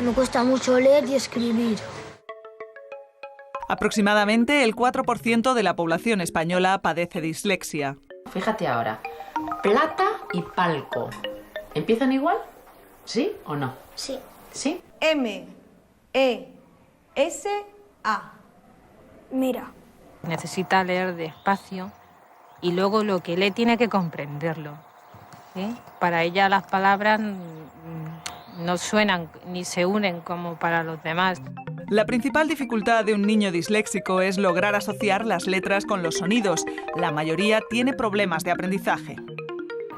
Me cuesta mucho leer y escribir. Aproximadamente el 4% de la población española padece dislexia. Fíjate ahora, plata y palco. ¿Empiezan igual? ¿Sí o no? Sí. ¿Sí? M-E-S-A. Mira. Necesita leer despacio y luego lo que lee tiene que comprenderlo. ¿Sí? Para ella las palabras no suenan ni se unen como para los demás. La principal dificultad de un niño disléxico es lograr asociar las letras con los sonidos. La mayoría tiene problemas de aprendizaje.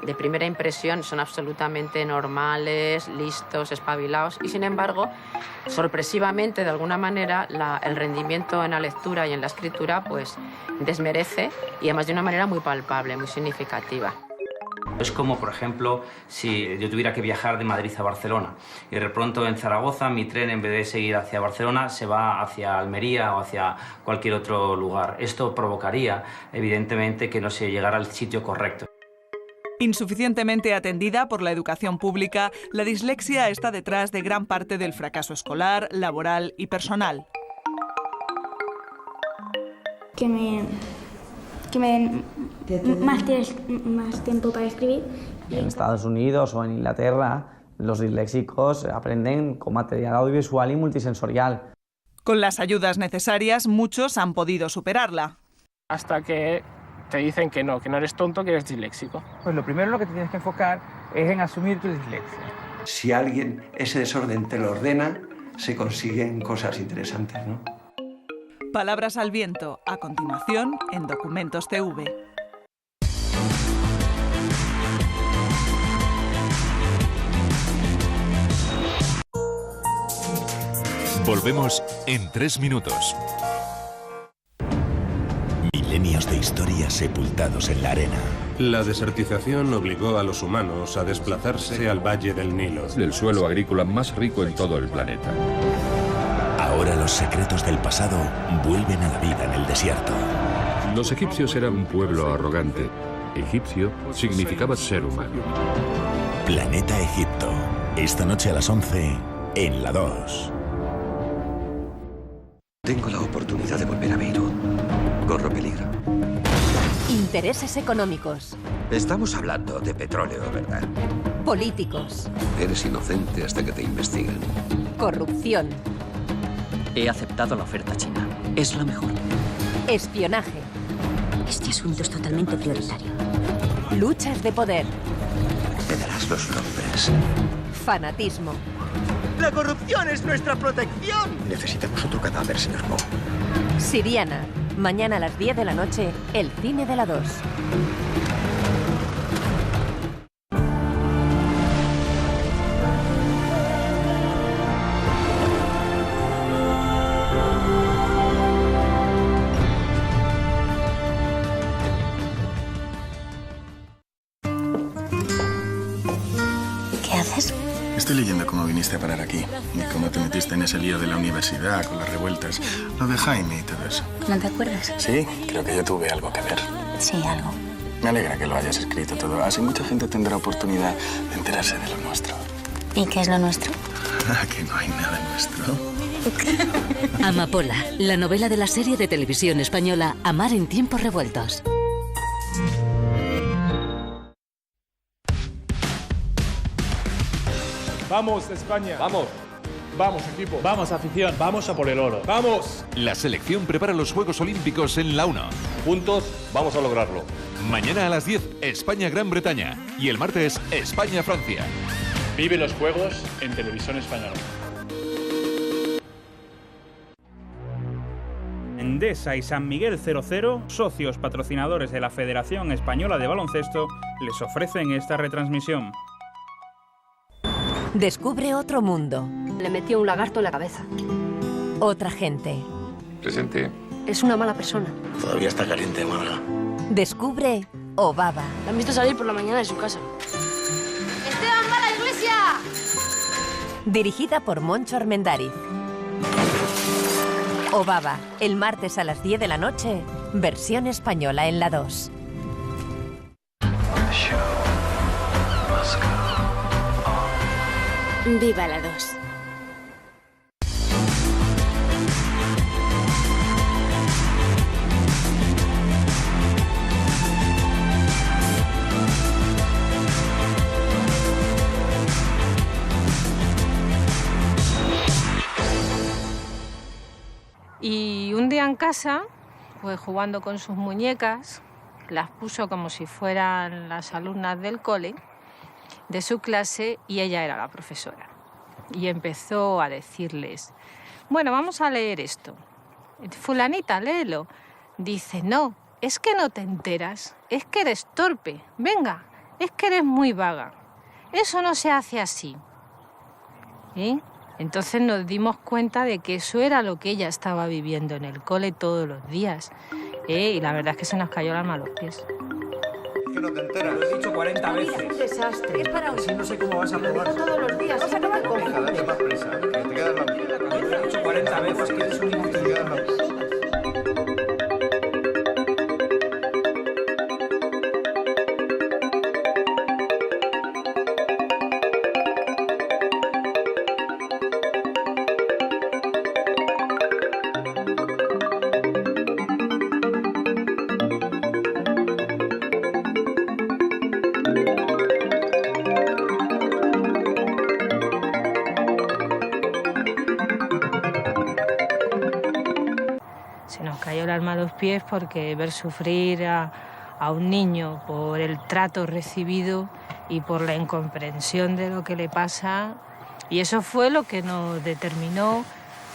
De primera impresión son absolutamente normales, listos, espabilados y sin embargo, sorpresivamente, de alguna manera, el rendimiento en la lectura y en la escritura pues desmerece y además de una manera muy palpable, muy significativa. Es como, por ejemplo, si yo tuviera que viajar de Madrid a Barcelona y de pronto en Zaragoza mi tren, en vez de seguir hacia Barcelona, se va hacia Almería o hacia cualquier otro lugar. Esto provocaría, evidentemente, que no se llegara al sitio correcto. Insuficientemente atendida por la educación pública, la dislexia está detrás de gran parte del fracaso escolar, laboral y personal. Que me den más tiempo para escribir. En Estados Unidos o en Inglaterra, los disléxicos aprenden con material audiovisual y multisensorial. Con las ayudas necesarias, muchos han podido superarla. Hasta que te dicen que no eres tonto, que eres disléxico. Pues lo primero en lo que te tienes que enfocar es en asumir tu dislexia. Si alguien ese desorden te lo ordena, se consiguen cosas interesantes, ¿no? Palabras al viento, a continuación en Documentos TV. Volvemos en 3 minutos. Milenios de historia sepultados en la arena. La desertización obligó a los humanos a desplazarse al valle del Nilo. El suelo agrícola más rico en todo el planeta. Ahora los secretos del pasado vuelven a la vida en el desierto. Los egipcios eran un pueblo arrogante. Egipcio significaba ser humano. Planeta Egipto. Esta noche a las 11 en la 2. Tengo la oportunidad de volver a Beirut. Corro peligro. Intereses económicos. Estamos hablando de petróleo, ¿verdad? Políticos. Eres inocente hasta que te investiguen. Corrupción. He aceptado la oferta china. Es la mejor. Espionaje. Este asunto es totalmente prioritario. Luchas de poder. Me darás los nombres. Fanatismo. ¡La corrupción es nuestra protección! Necesitamos otro cadáver, señor Mo. Siriana. Mañana a las 10 de la noche, el cine de la 2. ¿Qué haces? Estoy leyendo cómo viniste a parar aquí y cómo te metiste en ese lío de la universidad con las revueltas, lo de Jaime y todo eso. ¿No te acuerdas? Sí, creo que yo tuve algo que ver. Sí, algo. Me alegra que lo hayas escrito todo. Así mucha gente tendrá oportunidad de enterarse de lo nuestro. ¿Y qué es lo nuestro? Que no hay nada nuestro. Amapola, la novela de la serie de televisión española Amar en tiempos revueltos. ¡Vamos, España! ¡Vamos! ¡Vamos, equipo! ¡Vamos, afición! ¡Vamos a por el oro! ¡Vamos! La selección prepara los Juegos Olímpicos en la 1. Juntos vamos a lograrlo. Mañana a las 10, España-Gran Bretaña. Y el martes, España-Francia. Vive los Juegos en Televisión Española. Endesa y San Miguel 00, socios patrocinadores de la Federación Española de Baloncesto, les ofrecen esta retransmisión. Descubre otro mundo. Le metió un lagarto en la cabeza. Otra gente. Presente. Es una mala persona. Todavía está caliente, Málaga. Descubre Obaba. La han visto salir por la mañana de su casa. ¡Esteban, va a la iglesia! Dirigida por Moncho Armendáriz. Obaba, el martes a las 10 de la noche, versión española en la 2. Viva la 2. en casa, pues jugando con sus muñecas, las puso como si fueran las alumnas del cole, de su clase, y ella era la profesora. Y empezó a decirles, bueno, vamos a leer esto. Fulanita, léelo. Dice, no, es que no te enteras, es que eres torpe, venga, es que eres muy vaga. Eso no se hace así. Entonces nos dimos cuenta de que eso era lo que ella estaba viviendo en el cole todos los días. Y la verdad es que se nos cayó el alma a los pies. Es que no te enteras. Lo he dicho 40 veces. Es un desastre. Es para Así no sé cómo vas a probar. todos los días. No se acaba con... Venga, date más prisa. Que te quedas la misma. Lo he dicho 40 veces que eres un inútil. Te quedas la misma. Se nos cayó el alma a los pies porque ver sufrir a un niño por el trato recibido y por la incomprensión de lo que le pasa, y eso fue lo que nos determinó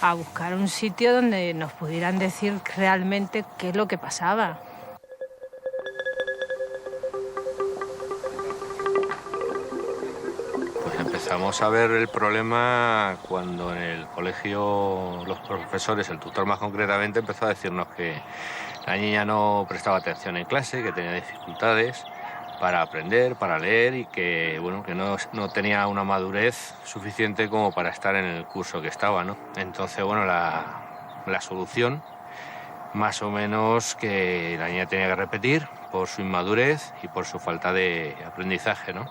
a buscar un sitio donde nos pudieran decir realmente qué es lo que pasaba. Empezamos a ver el problema cuando en el colegio los profesores, el tutor más concretamente, empezó a decirnos que la niña no prestaba atención en clase, que tenía dificultades para aprender, para leer y que, bueno, que no tenía una madurez suficiente como para estar en el curso que estaba, ¿no? Entonces, bueno, la solución, más o menos, que la niña tenía que repetir por su inmadurez y por su falta de aprendizaje, ¿no?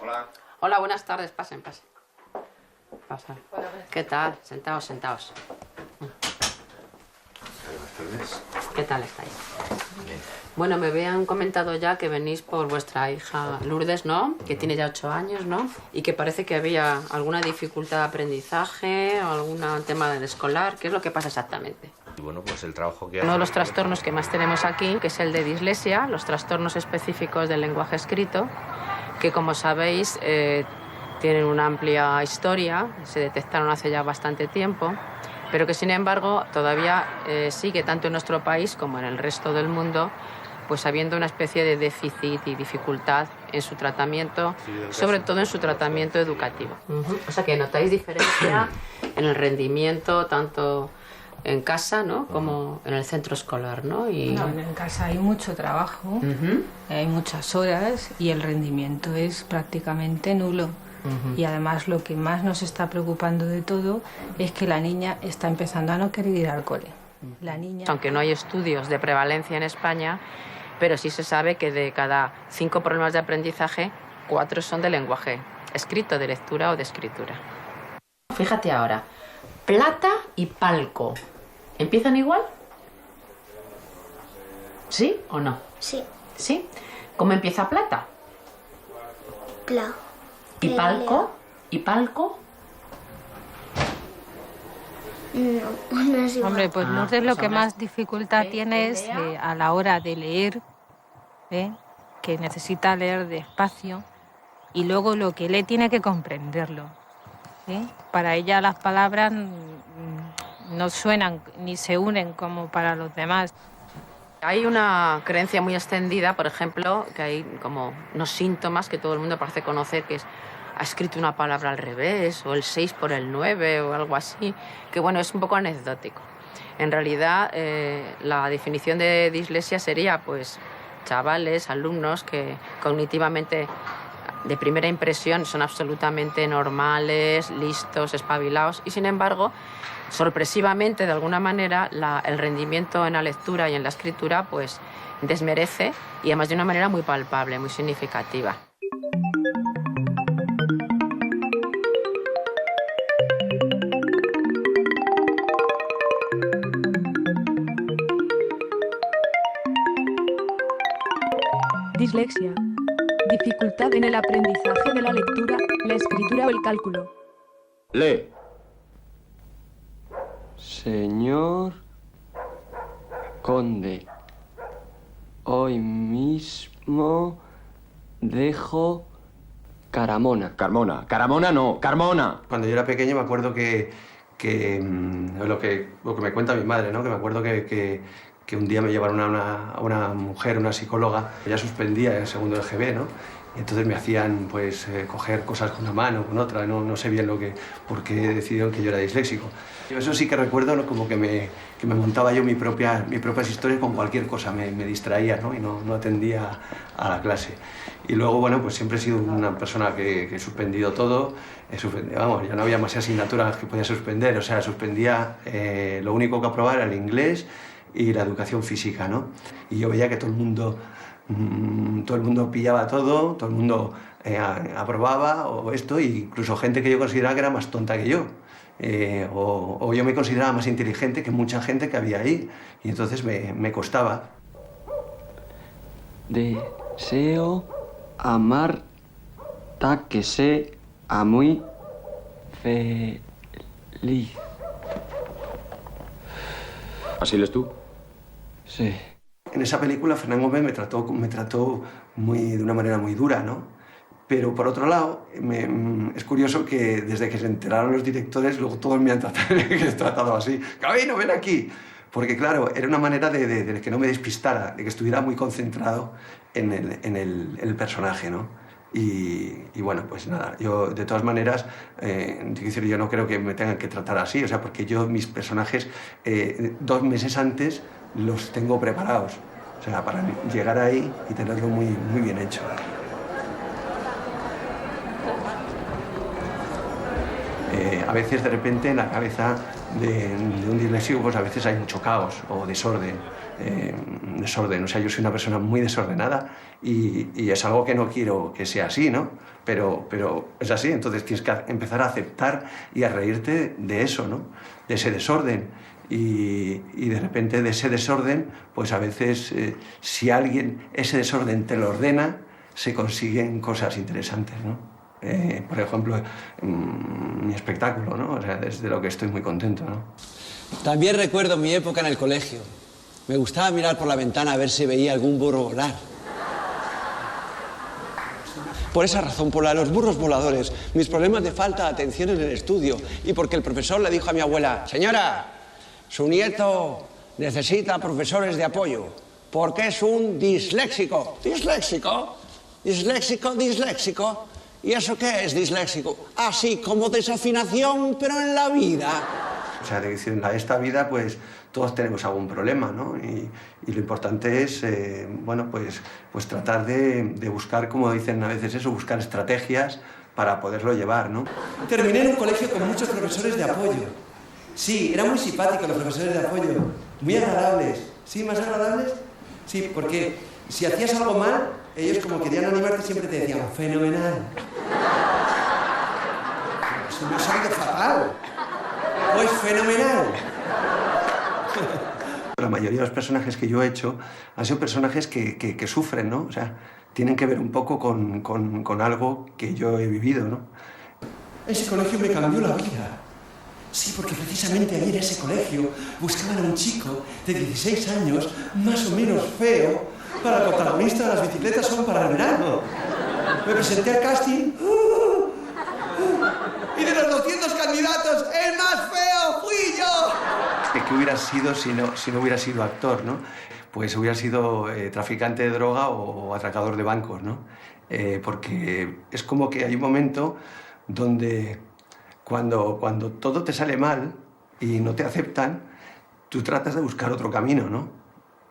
Hola. Hola, buenas tardes. Pasen, pasen. Pasa. ¿Qué tal? Sentaos, sentaos. Buenas tardes. ¿Qué tal estáis? Bien. Bueno, me habían comentado ya que venís por vuestra hija Lourdes, ¿no? Que tiene ya 8 años, ¿no? Y que parece que había alguna dificultad de aprendizaje o algún tema del escolar. ¿Qué es lo que pasa exactamente? Y bueno, pues el trabajo que Uno de los trastornos que más tenemos aquí, que es el de dislexia, los trastornos específicos del lenguaje escrito, que como sabéis tienen una amplia historia, se detectaron hace ya bastante tiempo, pero que sin embargo todavía sigue tanto en nuestro país como en el resto del mundo, pues habiendo una especie de déficit y dificultad en su tratamiento, sobre todo en su tratamiento educativo. O sea que notáis diferencia en el rendimiento tanto en casa, ¿no?, como en el centro escolar, ¿no? Y... No, en casa hay mucho trabajo, hay muchas horas y el rendimiento es prácticamente nulo. Y además lo que más nos está preocupando de todo es que la niña está empezando a no querer ir al cole. La niña... Aunque no hay estudios de prevalencia en España, pero sí se sabe que de cada 5 problemas de aprendizaje, 4 son de lenguaje escrito, de lectura o de escritura. Fíjate ahora, plata y palco, ¿empiezan igual? ¿Sí o no? Sí. ¿Sí? ¿Cómo empieza plata? Pla. ¿Y palco? ¿Y palco? No es igual. Hombre, pues Lourdes lo que más dificultad tiene es a la hora de leer, que necesita leer despacio, y luego lo que lee tiene que comprenderlo. Para ella las palabras no suenan ni se unen como para los demás. Hay una creencia muy extendida, por ejemplo, que hay como unos síntomas que todo el mundo parece conocer, que es ha escrito una palabra al revés, o el 6 por el 9, o algo así, que bueno, es un poco anecdótico. En realidad, la definición de dislexia sería, pues, chavales, alumnos que cognitivamente, de primera impresión, son absolutamente normales, listos, espabilados, y sin embargo, sorpresivamente, de alguna manera, el rendimiento en la lectura y en la escritura, pues, desmerece, y además de una manera muy palpable, muy significativa. Dislexia. Dificultad en el aprendizaje de la lectura, la escritura o el cálculo. Lee. Señor Conde. Hoy mismo dejo Caramona. Carmona no, Carmona. Cuando yo era pequeño me acuerdo que lo que me cuenta mi madre, ¿no? Que me acuerdo que un día me llevaron a una mujer, una psicóloga, ella suspendía el segundo de GB, ¿no? Y entonces me hacían pues coger cosas con una mano, con otra, no sé bien por qué decidieron que yo era disléxico. Yo eso sí que recuerdo, ¿no? Como que me montaba yo mis propias historias con cualquier cosa, me distraía, ¿no? Y no atendía a la clase. Y luego, bueno, pues siempre he sido una persona que he suspendido todo, vamos, ya no había más asignaturas que podía suspender, o sea, suspendía, lo único que aprobaba era el inglés y la educación física, ¿no? Y yo veía que todo el mundo pillaba todo el mundo aprobaba o esto, e incluso gente que yo consideraba que era más tonta que yo. O yo me consideraba más inteligente que mucha gente que había ahí, y entonces me costaba. Deseo a Marta que sea muy feliz. ¿Así lees tú? Sí. En esa película Fernán Gómez me trató de una manera muy dura, ¿no? Pero por otro lado, es curioso que desde que se enteraron los directores, luego todos me han tratado así. ¡Gabino, ven aquí! Porque claro, era una manera de que no me despistara, de que estuviera muy concentrado en el personaje, ¿no? Y bueno, pues nada, yo de todas maneras, yo no creo que me tengan que tratar así, o sea, porque yo mis personajes 2 meses antes los tengo preparados, o sea, para llegar ahí y tenerlo muy, muy bien hecho. A veces de repente en la cabeza de un disléxico pues a veces hay mucho caos o desorden. O sea, yo soy una persona muy desordenada y es algo que no quiero que sea así, ¿no? Pero es así, entonces tienes que empezar a aceptar y a reírte de eso, ¿no? De ese desorden. Y de repente de ese desorden, pues a veces si alguien ese desorden te lo ordena, se consiguen cosas interesantes, ¿no? Por ejemplo, mi espectáculo, ¿no? O sea, es de lo que estoy muy contento, ¿no? También recuerdo mi época en el colegio. Me gustaba mirar por la ventana a ver si veía algún burro volar. Por esa razón, por la de los burros voladores, mis problemas de falta de atención en el estudio y porque el profesor le dijo a mi abuela: señora, su nieto necesita profesores de apoyo porque es un disléxico. ¿Disléxico? ¿Disléxico? ¿Disléxico? ¿Y eso qué es disléxico? Así como desafinación, pero en la vida. O sea, en esta vida, pues, todos tenemos algún problema, ¿no? Y lo importante es, bueno, pues tratar de buscar, como dicen a veces eso, buscar estrategias para poderlo llevar, ¿no? Terminé en un colegio con muchos profesores de apoyo. Sí, eran muy simpáticos los profesores de apoyo, muy agradables. ¿Sí, más agradables? Sí, porque si hacías algo mal, ellos como querían animarte siempre te decían fenomenal. Eso me ha salido fatal. Pues fenomenal. La mayoría de los personajes que yo he hecho han sido personajes que sufren, ¿no? O sea, tienen que ver un poco con algo que yo he vivido, ¿no? Ese colegio me cambió la vida. Sí, porque precisamente allí en ese colegio buscaban a un chico de 16 años, más o menos feo, para el protagonista de Las bicicletas son para el verano. Me presenté al casting y de los 200 candidatos, el más feo fui yo. ¿Qué hubiera sido si no hubiera sido actor, ¿no? Pues hubiera sido traficante de droga o atracador de bancos, ¿no? Porque es como que hay un momento donde cuando todo te sale mal y no te aceptan, tú tratas de buscar otro camino, ¿no?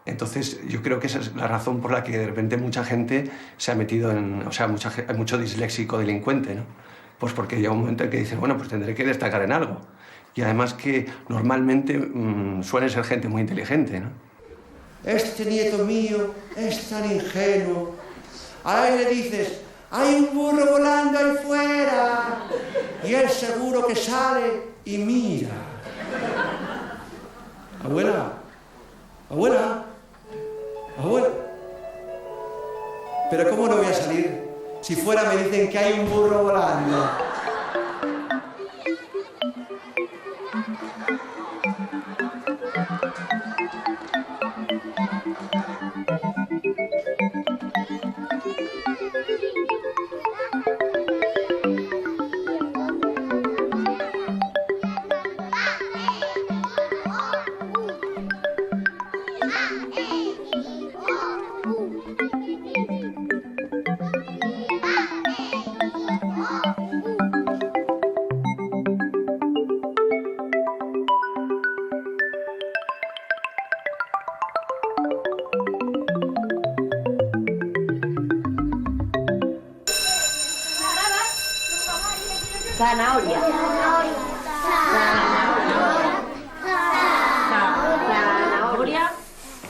Entonces, yo creo que esa es la razón por la que de repente mucha gente se ha metido en... O sea, hay mucho disléxico delincuente, ¿no? Pues porque llega un momento en que dices, bueno, pues tendré que destacar en algo. Y además que normalmente suelen ser gente muy inteligente, ¿no? Este nieto mío es tan ingenuo. A él le dices, hay un burro volando ahí fuera. Y él seguro que sale y mira. Abuela, abuela, abuela. Pero ¿cómo no voy a salir? Si fuera me dicen que hay un burro volando. Zanahoria. Zanahoria.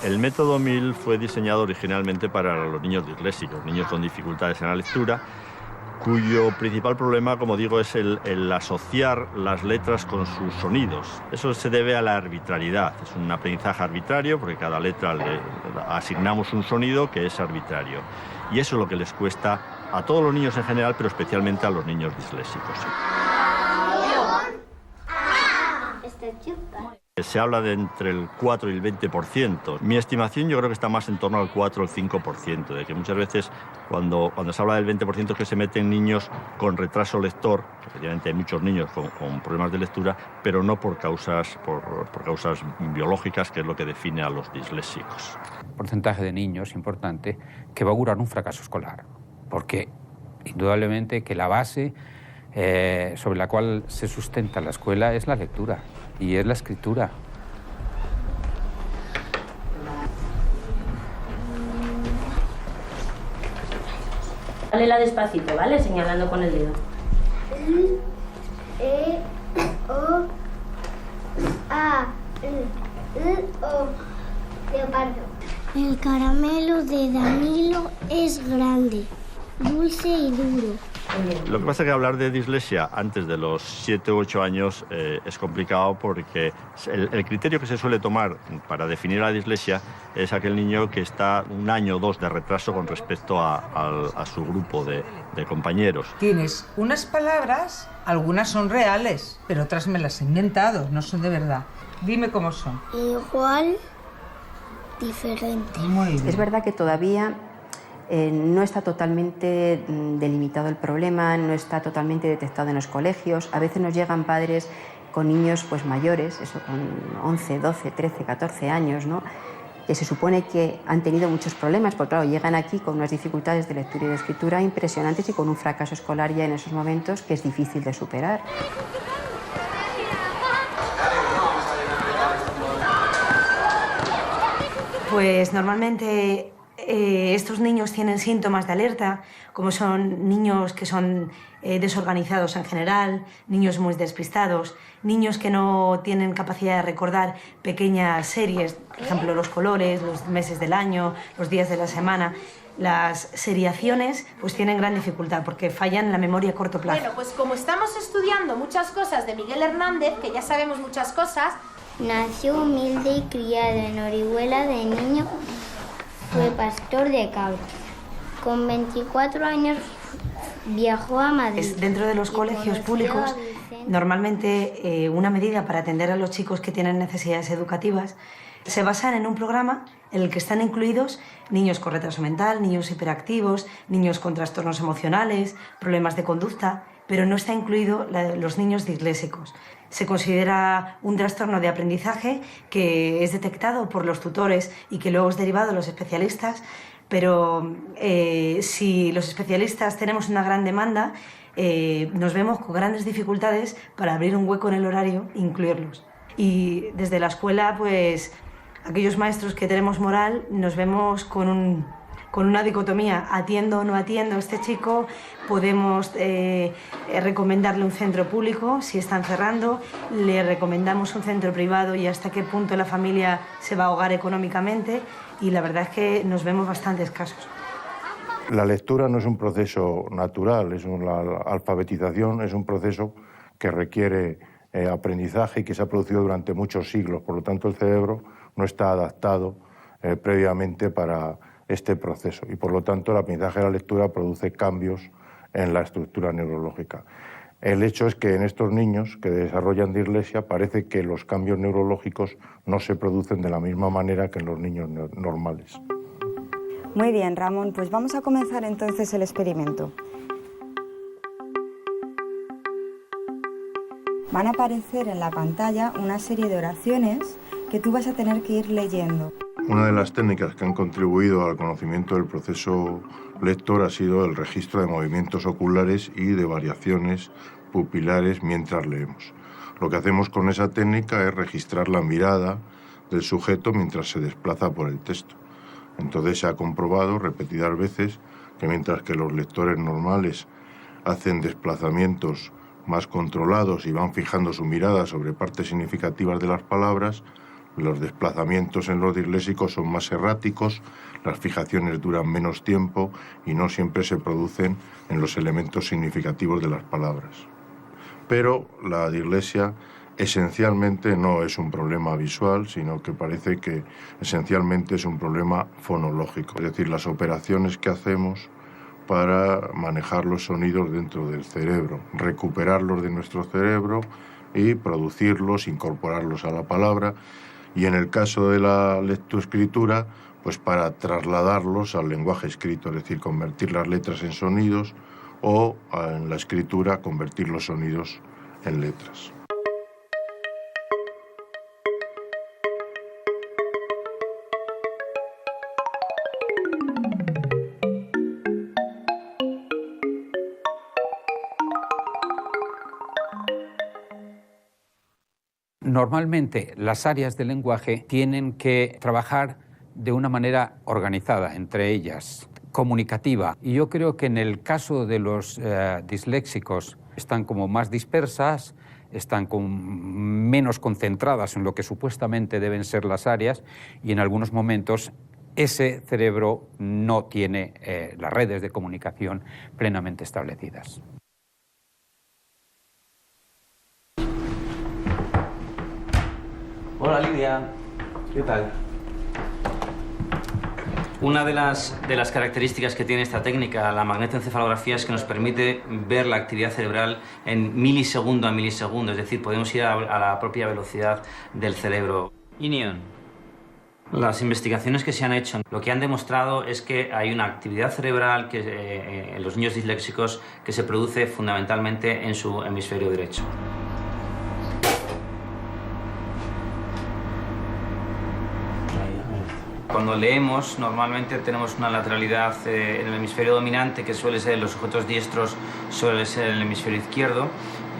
El método MIL fue diseñado originalmente para los niños disléxicos, niños con dificultades en la lectura, cuyo principal problema, como digo, es el asociar las letras con sus sonidos. Eso se debe a la arbitrariedad. Es un aprendizaje arbitrario porque cada letra le asignamos un sonido que es arbitrario. Y eso es lo que les cuesta a todos los niños en general, pero especialmente a los niños disléxicos. Se habla de entre el 4 y el 20%. Mi estimación yo creo que está más en torno al 4 o el 5%, de que muchas veces cuando se habla del 20% es que se meten niños con retraso lector, efectivamente hay muchos niños con problemas de lectura, pero no por causas biológicas, que es lo que define a los disléxicos. Porcentaje de niños importante que va a augurar un fracaso escolar, porque indudablemente que la base sobre la cual se sustenta la escuela es la lectura y es la escritura. Léela despacito, ¿vale? Señalando con el dedo. Leopardo. El caramelo de Danilo es grande, dulce y duro. Lo que pasa es que hablar de dislexia antes de los 7 u 8 años es complicado porque el criterio que se suele tomar para definir la dislexia es aquel niño que está 1 año o 2 de retraso con respecto a su grupo de compañeros. Tienes unas palabras, algunas son reales, pero otras me las he inventado, no son de verdad. Dime cómo son. Igual, diferente. Muy bien. Es verdad que todavía no está totalmente delimitado el problema, no está totalmente detectado en los colegios. A veces nos llegan padres con niños pues mayores, eso con 11, 12, 13, 14 años, ¿no? Que se supone que han tenido muchos problemas, porque claro, llegan aquí con unas dificultades de lectura y de escritura impresionantes y con un fracaso escolar ya en esos momentos que es difícil de superar. Pues normalmente estos niños tienen síntomas de alerta, como son niños que son desorganizados en general, niños muy despistados, niños que no tienen capacidad de recordar pequeñas series, por ejemplo, los colores, los meses del año, los días de la semana. Las seriaciones pues tienen gran dificultad porque fallan la memoria a corto plazo. Bueno, pues como estamos estudiando muchas cosas de Miguel Hernández, que ya sabemos muchas cosas... Nació humilde y criado en Orihuela de niño. Fue pastor de cabras. Con 24 años viajó a Madrid. Dentro de los colegios públicos, normalmente una medida para atender a los chicos que tienen necesidades educativas se basan en un programa en el que están incluidos niños con retraso mental, niños hiperactivos, niños con trastornos emocionales, problemas de conducta, pero no está incluido los niños disléxicos. Se considera un trastorno de aprendizaje que es detectado por los tutores y que luego es derivado a los especialistas, pero si los especialistas tenemos una gran demanda, nos vemos con grandes dificultades para abrir un hueco en el horario e incluirlos. Y desde la escuela, pues aquellos maestros que tenemos moral nos vemos con una dicotomía, atiendo o no atiendo a este chico, podemos recomendarle un centro público si están cerrando, le recomendamos un centro privado y hasta qué punto la familia se va a ahogar económicamente, y la verdad es que nos vemos bastante escasos. La lectura no es un proceso natural, la alfabetización es un proceso que requiere aprendizaje y que se ha producido durante muchos siglos, por lo tanto el cerebro no está adaptado previamente para este proceso y por lo tanto el aprendizaje de la lectura produce cambios en la estructura neurológica. El hecho es que en estos niños que desarrollan dislexia parece que los cambios neurológicos no se producen de la misma manera que en los niños normales. Muy bien, Ramón, pues vamos a comenzar entonces el experimento. Van a aparecer en la pantalla una serie de oraciones que tú vas a tener que ir leyendo. Una de las técnicas que han contribuido al conocimiento del proceso lector ha sido el registro de movimientos oculares y de variaciones pupilares mientras leemos. Lo que hacemos con esa técnica es registrar la mirada del sujeto mientras se desplaza por el texto. Entonces se ha comprobado repetidas veces que mientras que los lectores normales hacen desplazamientos más controlados y van fijando su mirada sobre partes significativas de las palabras, los desplazamientos en los disléxicos son más erráticos, las fijaciones duran menos tiempo y no siempre se producen en los elementos significativos de las palabras. Pero la dislexia esencialmente no es un problema visual, sino que parece que esencialmente es un problema fonológico, es decir, las operaciones que hacemos para manejar los sonidos dentro del cerebro, recuperarlos de nuestro cerebro y producirlos, incorporarlos a la palabra, y en el caso de la lectoescritura, pues para trasladarlos al lenguaje escrito, es decir, convertir las letras en sonidos o en la escritura convertir los sonidos en letras. Normalmente las áreas del lenguaje tienen que trabajar de una manera organizada entre ellas, comunicativa. Y yo creo que en el caso de los disléxicos están como más dispersas, están menos concentradas en lo que supuestamente deben ser las áreas y en algunos momentos ese cerebro no tiene las redes de comunicación plenamente establecidas. Hola Lidia, ¿qué tal? Una de las características que tiene esta técnica, la magnetoencefalografía, es que nos permite ver la actividad cerebral en milisegundo a milisegundo, es decir, podemos ir a la propia velocidad del cerebro. Inion. Las investigaciones que se han hecho, lo que han demostrado es que hay una actividad cerebral en los niños disléxicos que se produce fundamentalmente en su hemisferio derecho. Cuando leemos, normalmente tenemos una lateralidad en el hemisferio dominante, que suele ser en los sujetos diestros, suele ser en el hemisferio izquierdo,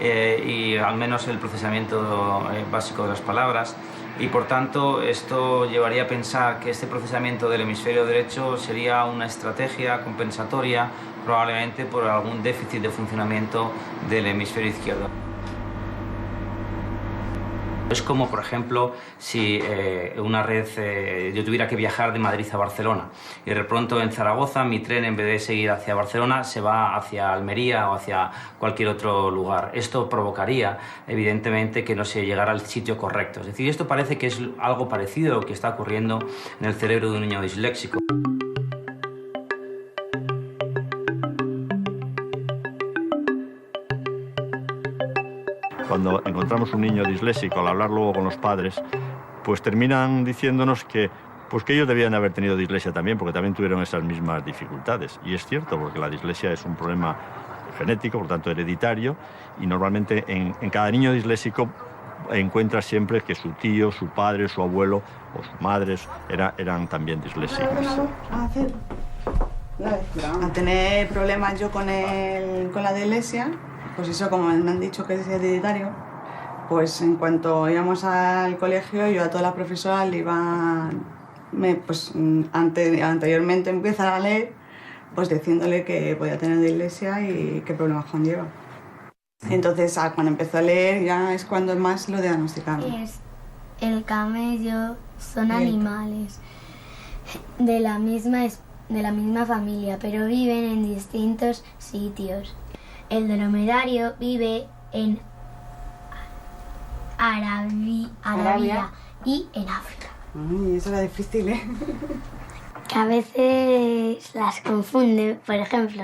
y al menos el procesamiento básico de las palabras. Y por tanto, esto llevaría a pensar que este procesamiento del hemisferio derecho sería una estrategia compensatoria, probablemente por algún déficit de funcionamiento del hemisferio izquierdo. Es como, por ejemplo, si una red, yo tuviera que viajar de Madrid a Barcelona y de pronto en Zaragoza mi tren, en vez de seguir hacia Barcelona, se va hacia Almería o hacia cualquier otro lugar. Esto provocaría, evidentemente, que no se llegara al sitio correcto. Es decir, esto parece que es algo parecido a lo que está ocurriendo en el cerebro de un niño disléxico. Cuando encontramos un niño disléxico, al hablar luego con los padres, pues terminan diciéndonos que ellos debían haber tenido dislexia también, porque también tuvieron esas mismas dificultades. Y es cierto, porque la dislexia es un problema genético, por tanto hereditario, y normalmente en cada niño disléxico encuentra siempre que su tío, su padre, su abuelo o sus madres eran también disléxicos. A tener problemas yo con la dislexia, pues eso, como me han dicho que es hereditario, pues en cuanto íbamos al colegio, yo a todas las profesoras le iba, anteriormente empezar a leer, pues diciéndole que podía tener dislexia y qué problemas conlleva. Entonces, cuando empezó a leer ya es cuando más lo diagnosticaron. El camello son animales de la misma familia, pero viven en distintos sitios. El dromedario vive en Arabia y en África. Ay, eso era difícil, ¿eh? Que a veces las confunden. Por ejemplo,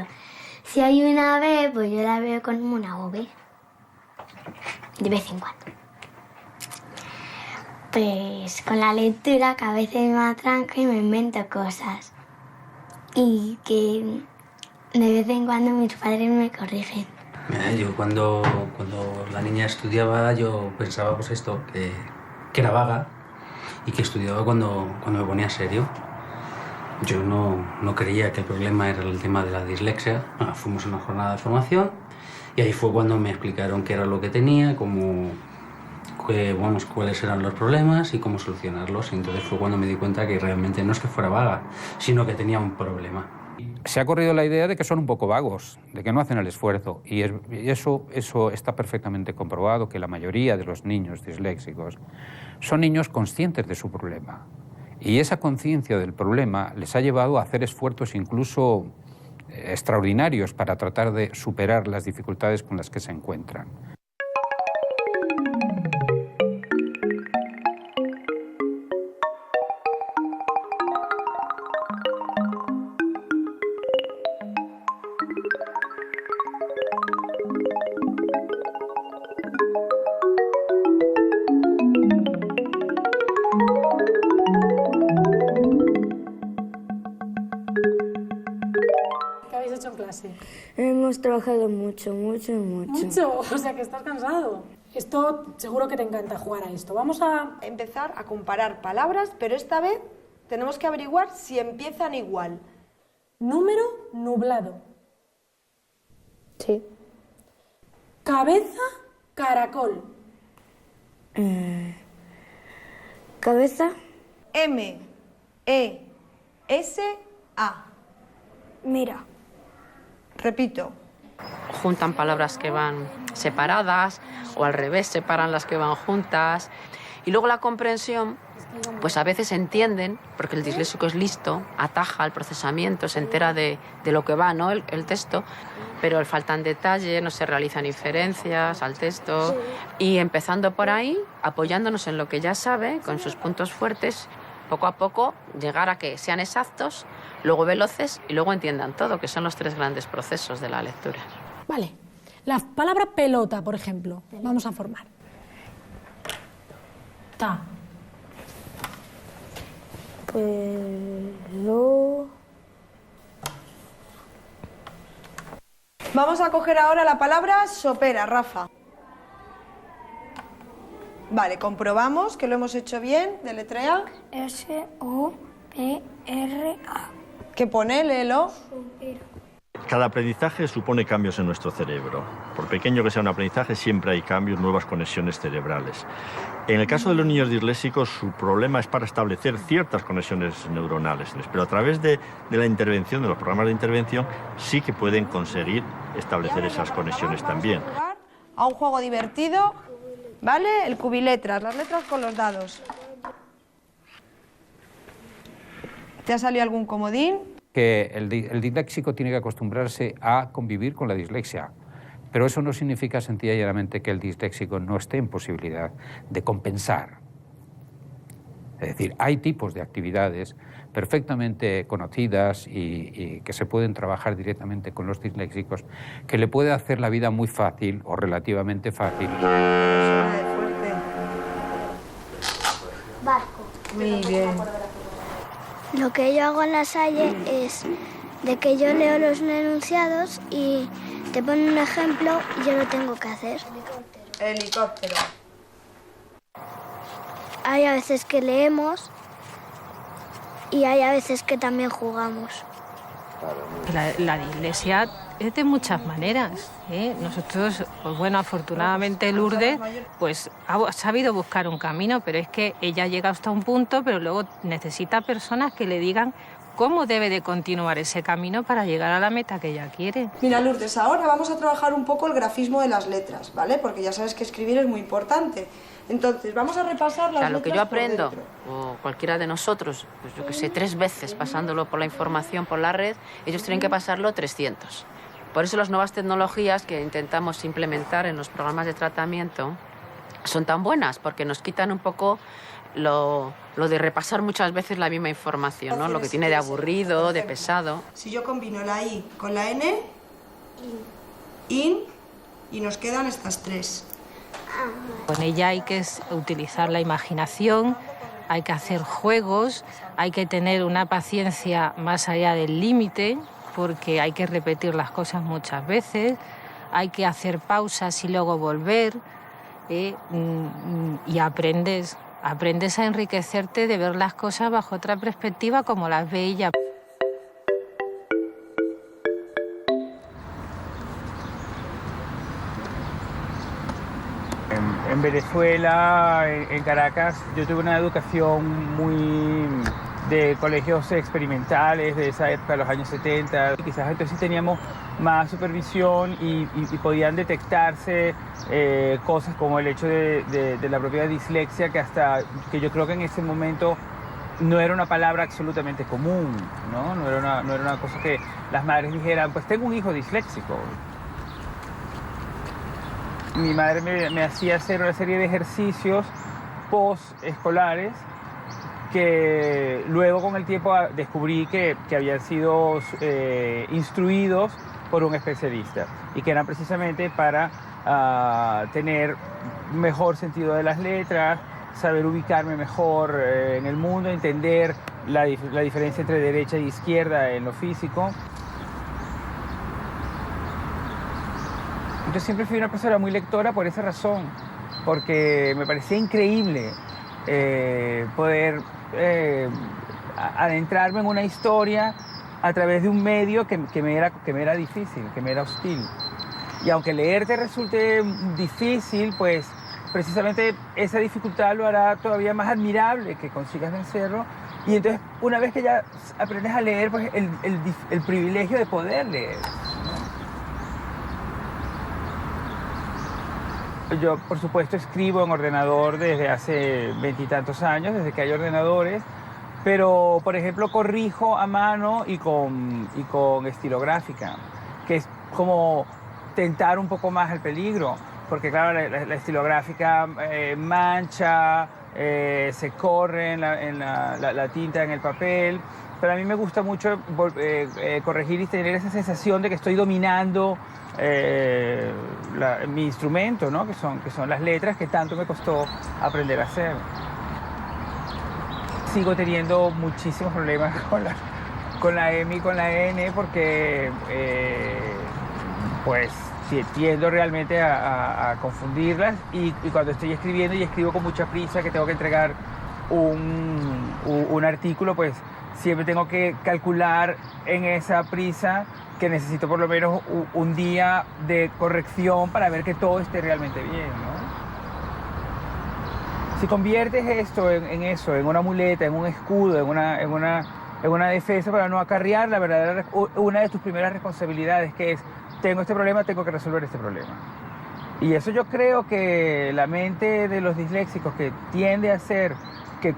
si hay una B, pues yo la veo como una V. De vez en cuando. Pues con la lectura, que a veces me atranco y me invento cosas. Y que de vez en cuando mis padres me corrigen. Yo cuando la niña estudiaba, yo pensaba pues esto, que era vaga y que estudiaba cuando me ponía serio. Yo no creía que el problema era el tema de la dislexia. Bueno, fuimos a una jornada de formación y ahí fue cuando me explicaron qué era lo que tenía, cuáles eran los problemas y cómo solucionarlos. Y entonces fue cuando me di cuenta que realmente no es que fuera vaga, sino que tenía un problema. Se ha corrido la idea de que son un poco vagos, de que no hacen el esfuerzo. Y eso está perfectamente comprobado, que la mayoría de los niños disléxicos son niños conscientes de su problema. Y esa conciencia del problema les ha llevado a hacer esfuerzos incluso extraordinarios para tratar de superar las dificultades con las que se encuentran. Hemos trabajado mucho. ¿Mucho? O sea que estás cansado. Esto seguro que te encanta jugar a esto. Vamos a empezar a comparar palabras, pero esta vez tenemos que averiguar si empiezan igual. Número nublado. Sí. Cabeza, caracol. Cabeza. M-E-S-A. Mira. Repito. Juntan palabras que van separadas o al revés, separan las que van juntas. Y luego la comprensión, pues a veces entienden, porque el disléxico es listo, ataja el procesamiento, se entera de lo que va, ¿no? el texto, pero le faltan detalles, no se realizan inferencias al texto. Y empezando por ahí, apoyándonos en lo que ya sabe, con sus puntos fuertes, poco a poco llegar a que sean exactos, luego veloces y luego entiendan todo, que son los 3 grandes procesos de la lectura. Vale. La palabra pelota, por ejemplo, vamos a formar. Ta. Vamos a coger ahora la palabra sopera, Rafa. Vale, comprobamos que lo hemos hecho bien. Deletrea. S-O-P-R-A. ¿Qué pone? Léelo. Cada aprendizaje supone cambios en nuestro cerebro. Por pequeño que sea un aprendizaje, siempre hay cambios, nuevas conexiones cerebrales. En el caso de los niños disléxicos, su problema es para establecer ciertas conexiones neuronales, pero a través de la intervención, de los programas de intervención, sí que pueden conseguir establecer esas conexiones también. A un juego divertido, ¿vale? El cubiletras, las letras con los dados. ¿Te ha salido algún comodín? Que el disléxico tiene que acostumbrarse a convivir con la dislexia. Pero eso no significa sencilla y llanamente que el disléxico no esté en posibilidad de compensar. Es decir, hay tipos de actividades perfectamente conocidas y que se pueden trabajar directamente con los disléxicos, que le puede hacer la vida muy fácil o relativamente fácil. Vasco. Muy bien. Lo que yo hago en la Salle es de que yo leo los enunciados y te ponen un ejemplo y yo lo tengo que hacer. Helicóptero. Hay a veces que leemos y hay a veces que también jugamos. La dislexia es de muchas maneras, ¿eh? Nosotros, pues bueno, afortunadamente Lourdes pues ha sabido buscar un camino, pero es que ella llega hasta un punto, pero luego necesita personas que le digan cómo debe de continuar ese camino para llegar a la meta que ella quiere. Mira, Lourdes, ahora vamos a trabajar un poco el grafismo de las letras, ¿vale? Porque ya sabes que escribir es muy importante. Entonces, vamos a repasar las letras. Lo que yo aprendo, o cualquiera de nosotros, pues yo que sé, 3 veces pasándolo por la información, por la red, ellos tienen que pasarlo 300. Por eso las nuevas tecnologías que intentamos implementar en los programas de tratamiento son tan buenas, porque nos quitan un poco lo de repasar muchas veces la misma información, ¿no? Lo que tiene de aburrido, de pesado. Si yo combino la I con la N, IN, y nos quedan estas 3. Con ella hay que utilizar la imaginación, hay que hacer juegos, hay que tener una paciencia más allá del límite, porque hay que repetir las cosas muchas veces, hay que hacer pausas y luego volver, y aprendes a enriquecerte de ver las cosas bajo otra perspectiva como las ve ella. En Venezuela, en Caracas, yo tuve una educación de colegios experimentales de esa época, los años 70. Quizás entonces teníamos más supervisión y podían detectarse cosas como el hecho de la propia dislexia, que yo creo que en ese momento no era una palabra absolutamente común, ¿no? No era una cosa que las madres dijeran, pues tengo un hijo disléxico. Mi madre me hacía hacer una serie de ejercicios post-escolares que luego con el tiempo descubrí que habían sido instruidos por un especialista y que eran precisamente para tener mejor sentido de las letras, saber ubicarme mejor en el mundo, entender la diferencia entre derecha e izquierda en lo físico. Yo siempre fui una persona muy lectora por esa razón, porque me parecía increíble poder adentrarme en una historia a través de un medio que me era difícil, que me era hostil. Y aunque leer te resulte difícil, pues precisamente esa dificultad lo hará todavía más admirable que consigas vencerlo. Y entonces, una vez que ya aprendes a leer, pues el privilegio de poder leer. Yo, por supuesto, escribo en ordenador desde hace 20 y tantos años, desde que hay ordenadores, pero, por ejemplo, corrijo a mano y con estilográfica, que es como tentar un poco más el peligro, porque, claro, la estilográfica mancha, se corre en la tinta en el papel, pero a mí me gusta mucho corregir y tener esa sensación de que estoy dominando mi instrumento, ¿no? que son las letras, que tanto me costó aprender a hacer. Sigo teniendo muchísimos problemas con la M y con la N porque pues tiendo realmente a confundirlas y cuando estoy escribiendo y escribo con mucha prisa que tengo que entregar un artículo, pues siempre tengo que calcular en esa prisa que necesito por lo menos un día de corrección para ver que todo esté realmente bien, ¿no? Si conviertes esto en eso, en una muleta, en un escudo, en una defensa para no acarrear la verdadera, una de tus primeras responsabilidades, que es, tengo este problema, tengo que resolver este problema. Y eso yo creo que la mente de los disléxicos, que tiende a ser, que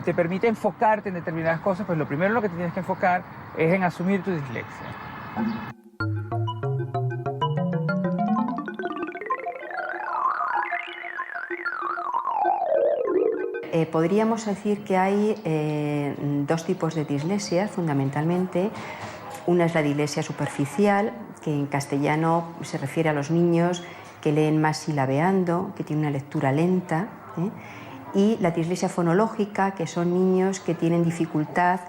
te permite enfocarte en determinadas cosas, pues lo primero en lo que te tienes que enfocar es en asumir tu dislexia. Podríamos decir que hay dos tipos de dislexia, fundamentalmente. Una es la dislexia superficial, que en castellano se refiere a los niños que leen más silabeando, que tienen una lectura lenta, y la dislexia fonológica, que son niños que tienen dificultad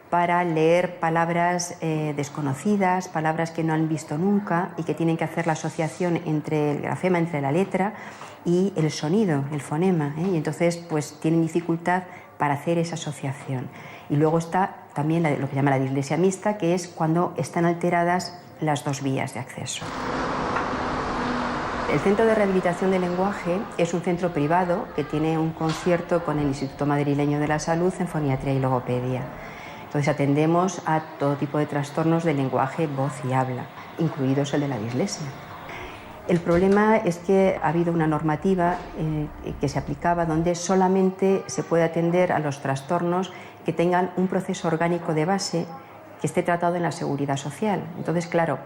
para leer palabras desconocidas, palabras que no han visto nunca y que tienen que hacer la asociación entre el grafema, entre la letra y el sonido, el fonema, y entonces pues tienen dificultad para hacer esa asociación. Y luego está también lo que llama la dislexia mixta, que es cuando están alteradas las dos vías de acceso. El Centro de Rehabilitación del Lenguaje es un centro privado que tiene un concierto con el Instituto Madrileño de la Salud en Foniatría y Logopedia. Entonces atendemos a todo tipo de trastornos del lenguaje, voz y habla, incluidos el de la dislexia. El problema es que ha habido una normativa que se aplicaba donde solamente se puede atender a los trastornos que tengan un proceso orgánico de base que esté tratado en la seguridad social. Entonces, claro,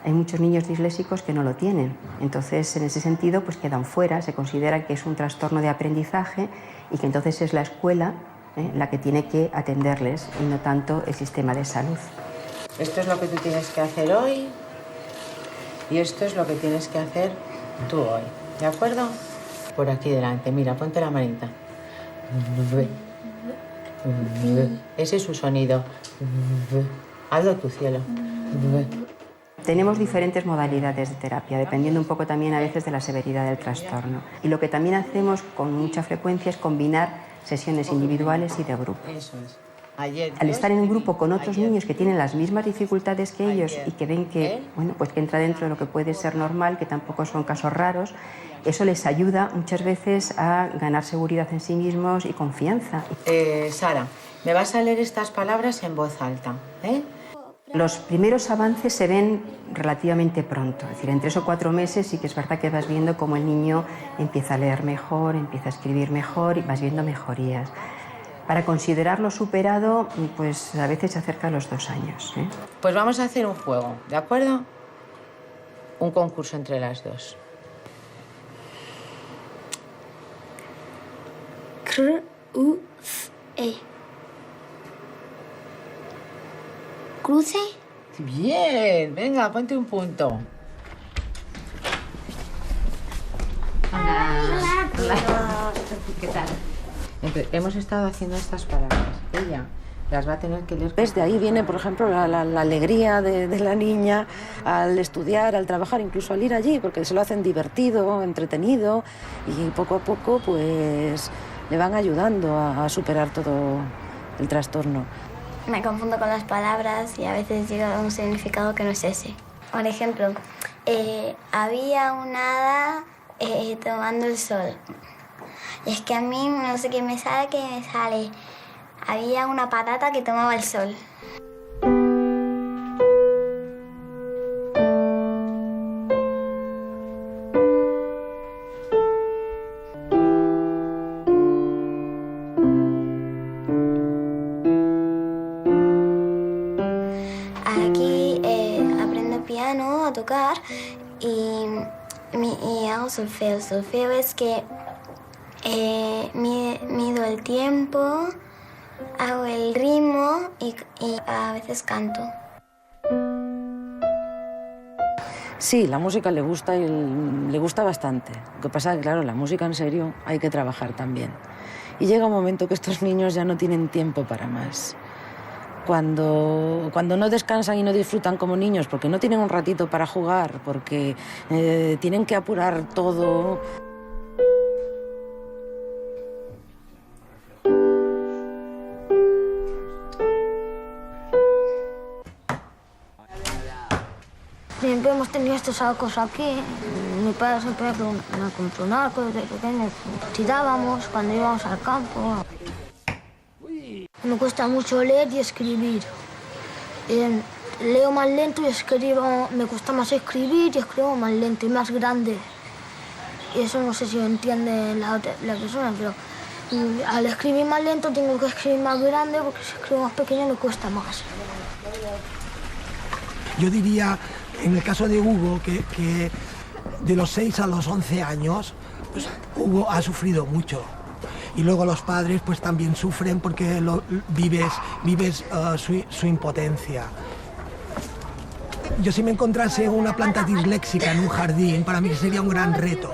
hay muchos niños disléxicos que no lo tienen. Entonces, en ese sentido, pues quedan fuera, se considera que es un trastorno de aprendizaje y que entonces es la escuela la que tiene que atenderles y no tanto el sistema de salud. Esto es lo que tú tienes que hacer hoy y esto es lo que tienes que hacer tú hoy, ¿de acuerdo? Por aquí delante, mira, ponte la manita. Ese es su sonido. Hazlo tu cielo. Tenemos diferentes modalidades de terapia, dependiendo un poco también a veces de la severidad del trastorno. Y lo que también hacemos con mucha frecuencia es combinar sesiones individuales y de grupo. Eso es. Al estar en un grupo con otros niños que tienen las mismas dificultades que ellos y que ven que, bueno, pues que entra dentro de lo que puede ser normal, que tampoco son casos raros, eso les ayuda muchas veces a ganar seguridad en sí mismos y confianza. Sara, Me vas a leer estas palabras en voz alta, ¿eh? Los primeros avances se ven relativamente pronto, es decir, en 3 o 4 meses sí que es verdad que vas viendo cómo el niño empieza a leer mejor, empieza a escribir mejor y vas viendo mejorías. Para considerarlo superado, pues a veces se acerca a los 2 años, ¿eh? Pues vamos a hacer un juego, ¿de acuerdo? Un concurso entre las dos. Cruce. Bien, venga, ponte un punto. Hola. ¿Qué tal? Entonces, hemos estado haciendo estas palabras. Ella las va a tener que leer. Desde ahí viene, por ejemplo, la alegría de la niña al estudiar, al trabajar, incluso al ir allí, porque se lo hacen divertido, entretenido, y poco a poco pues le van ayudando a superar todo el trastorno. Me confundo con las palabras y a veces llega a un significado que no es ese. Por ejemplo, había una hada tomando el sol. Y es que a mí no sé qué me sale. Había una patata que tomaba el sol. Aquí aprendo piano a tocar y hago solfeo. Solfeo es que mido el tiempo, hago el ritmo y a veces canto. Sí, la música le gusta y le gusta bastante. Lo que pasa es que, claro, la música en serio hay que trabajar también. Y llega un momento que estos niños ya no tienen tiempo para más. Cuando no descansan y no disfrutan como niños, porque no tienen un ratito para jugar, porque tienen que apurar todo. Siempre hemos tenido estos sacos aquí. Mi padre siempre me compró un arco desde pequeños. Tirábamos cuando íbamos al campo. Me cuesta mucho leer y escribir. Leo más lento y escribo. Me cuesta más escribir y escribo más lento y más grande. Y eso no sé si lo entiende la persona, pero al escribir más lento tengo que escribir más grande porque si escribo más pequeño me cuesta más. Yo diría, en el caso de Hugo, que de los 6 a los 11 años, pues Hugo ha sufrido mucho. Y luego los padres pues también sufren porque vives su impotencia. Yo si me encontrase una planta disléxica en un jardín, para mí sería un gran reto,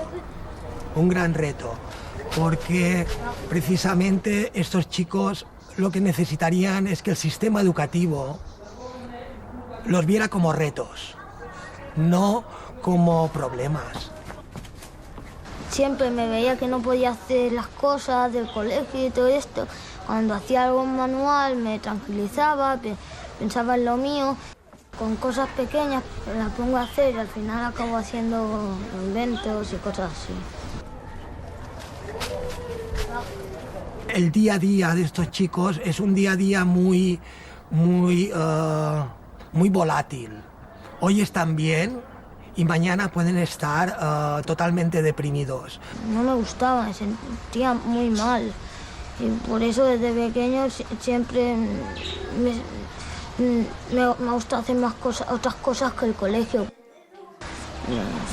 porque precisamente estos chicos lo que necesitarían es que el sistema educativo los viera como retos, no como problemas. Siempre me veía que no podía hacer las cosas del colegio y todo esto. Cuando hacía algo manual me tranquilizaba, pensaba en lo mío. Con cosas pequeñas las pongo a hacer y al final acabo haciendo inventos y cosas así. El día a día de estos chicos es un día a día muy volátil. Hoy están bien y mañana pueden estar totalmente deprimidos. No me gustaba, me sentía muy mal. Y por eso desde pequeño siempre me gusta hacer otras cosas que el colegio. O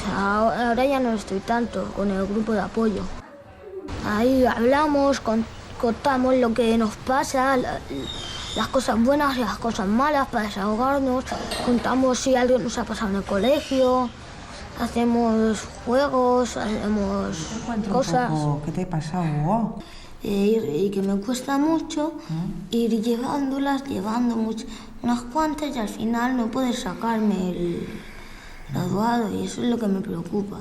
sea, ahora ya no estoy tanto con el grupo de apoyo. Ahí hablamos, contamos lo que nos pasa, las cosas buenas y las cosas malas para desahogarnos. Contamos si algo nos ha pasado en el colegio, hacemos juegos, hacemos cosas. ¿Qué te pasa, Hugo? Y que me cuesta mucho ir llevando unas cuantas y al no poder sacarme el graduado y eso es lo que me preocupa.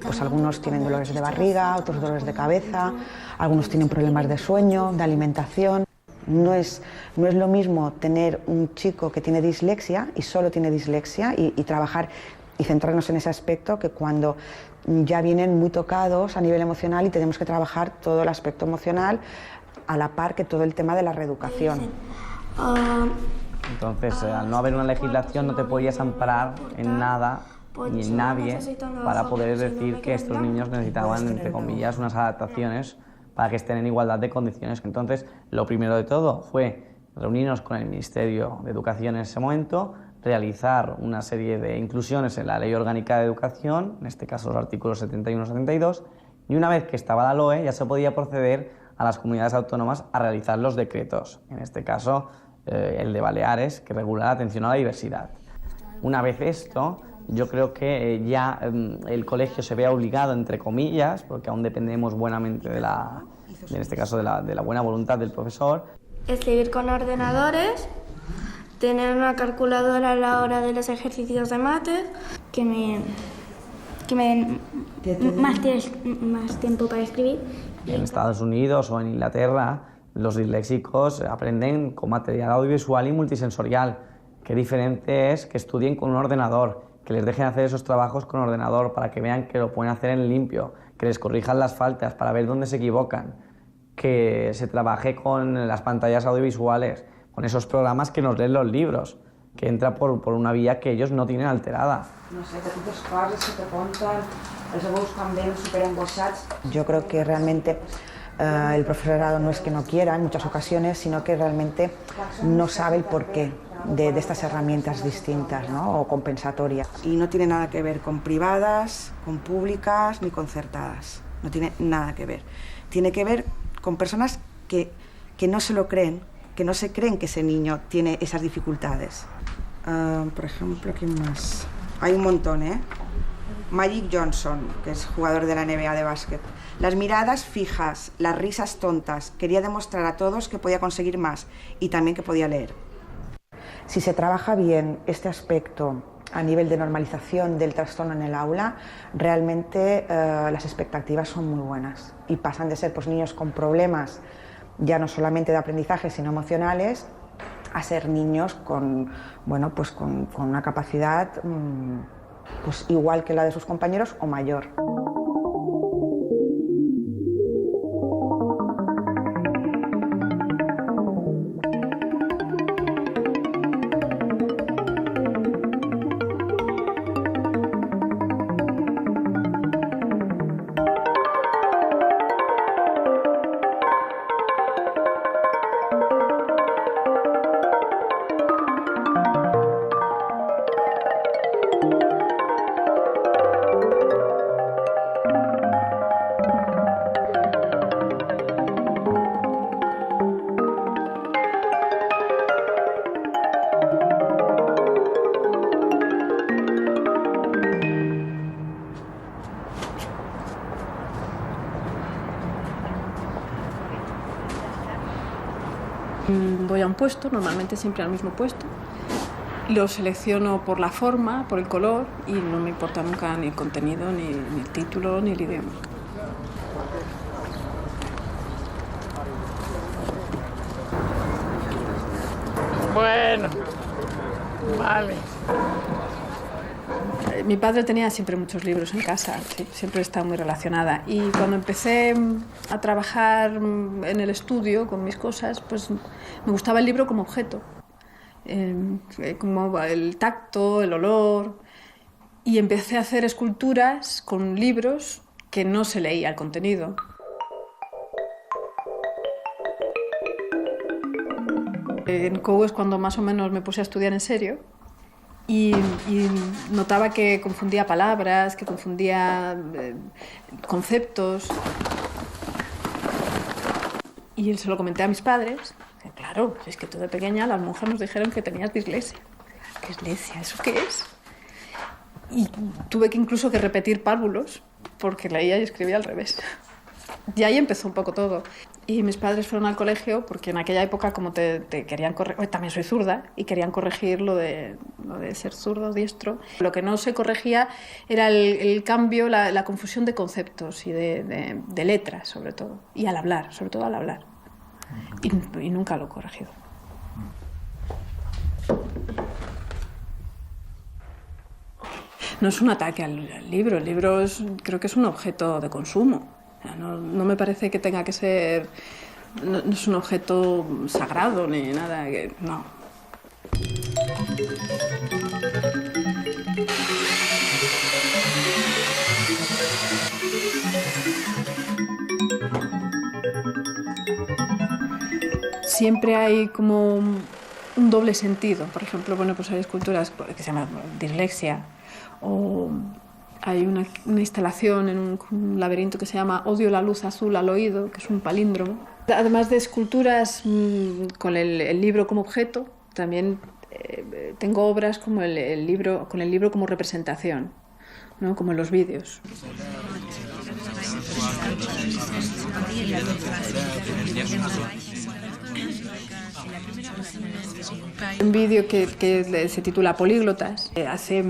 Pues algunos tienen dolores de barriga, otros dolores de cabeza, algunos tienen problemas de sueño, de alimentación. No es lo mismo tener un chico que tiene dislexia y solo tiene dislexia y trabajar y centrarnos en ese aspecto que cuando ya vienen muy tocados a nivel emocional y tenemos que trabajar todo el aspecto emocional a la par que todo el tema de la reeducación. Entonces, al no haber una legislación no te podías amparar en nada ni en nadie para poder decir que estos niños necesitaban, entre comillas, unas adaptaciones para que estén en igualdad de condiciones. Entonces, lo primero de todo fue reunirnos con el Ministerio de Educación en ese momento, realizar una serie de inclusiones en la Ley Orgánica de Educación, en este caso los artículos 71 y 72, y una vez que estaba la LOE ya se podía proceder a las comunidades autónomas a realizar los decretos, en este caso el de Baleares, que regula la atención a la diversidad. Una vez esto, yo creo que ya el colegio se vea obligado, entre comillas, porque aún dependemos buenamente en este caso de la buena voluntad del profesor. Escribir con ordenadores, tener una calculadora a la hora de los ejercicios de mates, que me den más tiempo para escribir. En Estados Unidos o en Inglaterra, los disléxicos aprenden con material audiovisual y multisensorial. Qué diferente es que estudien con un ordenador, que les dejen hacer esos trabajos con ordenador para que vean que lo pueden hacer en limpio, que les corrijan las faltas para ver dónde se equivocan, que se trabaje con las pantallas audiovisuales, con esos programas que nos leen los libros, que entra por una vía que ellos no tienen alterada. No sé, que totes coses que te conten, els veus també superembossats. Yo creo que realmente el profesorado no es que no quiera en muchas ocasiones, sino que realmente no sabe el porqué de estas herramientas distintas, ¿no? O compensatorias. Y no tiene nada que ver con privadas, con públicas ni concertadas. No tiene nada que ver. Tiene que ver con personas que no se lo creen, que no se creen que ese niño tiene esas dificultades. Por ejemplo, ¿quién más? Hay un montón, ¿eh? Magic Johnson, que es jugador de la NBA de básquet. Las miradas fijas, las risas tontas. Quería demostrar a todos que podía conseguir más y también que podía leer. Si se trabaja bien este aspecto a nivel de normalización del trastorno en el aula, realmente las expectativas son muy buenas y pasan de ser pues, niños con problemas ya no solamente de aprendizaje sino emocionales a ser niños con, bueno, pues con una capacidad pues igual que la de sus compañeros o mayor. Voy a un puesto, normalmente siempre al mismo puesto. Lo selecciono por la forma, por el color y no me importa nunca ni el contenido, ni el título, ni el idioma. Bueno, vale. Mi padre tenía siempre muchos libros en casa, sí, siempre está muy relacionada. Y cuando empecé a trabajar en el estudio con mis cosas, pues me gustaba el libro como objeto, como el tacto, el olor. Y empecé a hacer esculturas con libros que no se leía el contenido. En COU es cuando más o menos me puse a estudiar en serio. Y notaba que confundía palabras, que confundía conceptos. Y se lo comenté a mis padres. Que, claro, es que tú de pequeña las monjas nos dijeron que tenías dislexia. ¿Qué dislexia? ¿Eso qué es? Y tuve que incluso que repetir párvulos porque leía y escribía al revés. Y ahí empezó un poco todo. Y mis padres fueron al colegio porque en aquella época como te querían corregir, también soy zurda, y querían corregir lo de ser zurdo, diestro. Lo que no se corregía era el cambio, la confusión de conceptos y de letras, sobre todo. Y al hablar, sobre todo al hablar. Y nunca lo he corregido. No es un ataque al libro. El libro creo que es un objeto de consumo. No me parece que tenga que ser no es un objeto sagrado ni nada, no. Siempre hay como un doble sentido. Por ejemplo, bueno, pues hay esculturas que se llaman dislexia, o hay una instalación en un laberinto que se llama Odio la luz azul al oído, que es un palíndromo. Además de esculturas con el libro como objeto, también tengo obras como con el libro como representación, ¿no? Como en los vídeos. Un vídeo que se titula Políglotas hace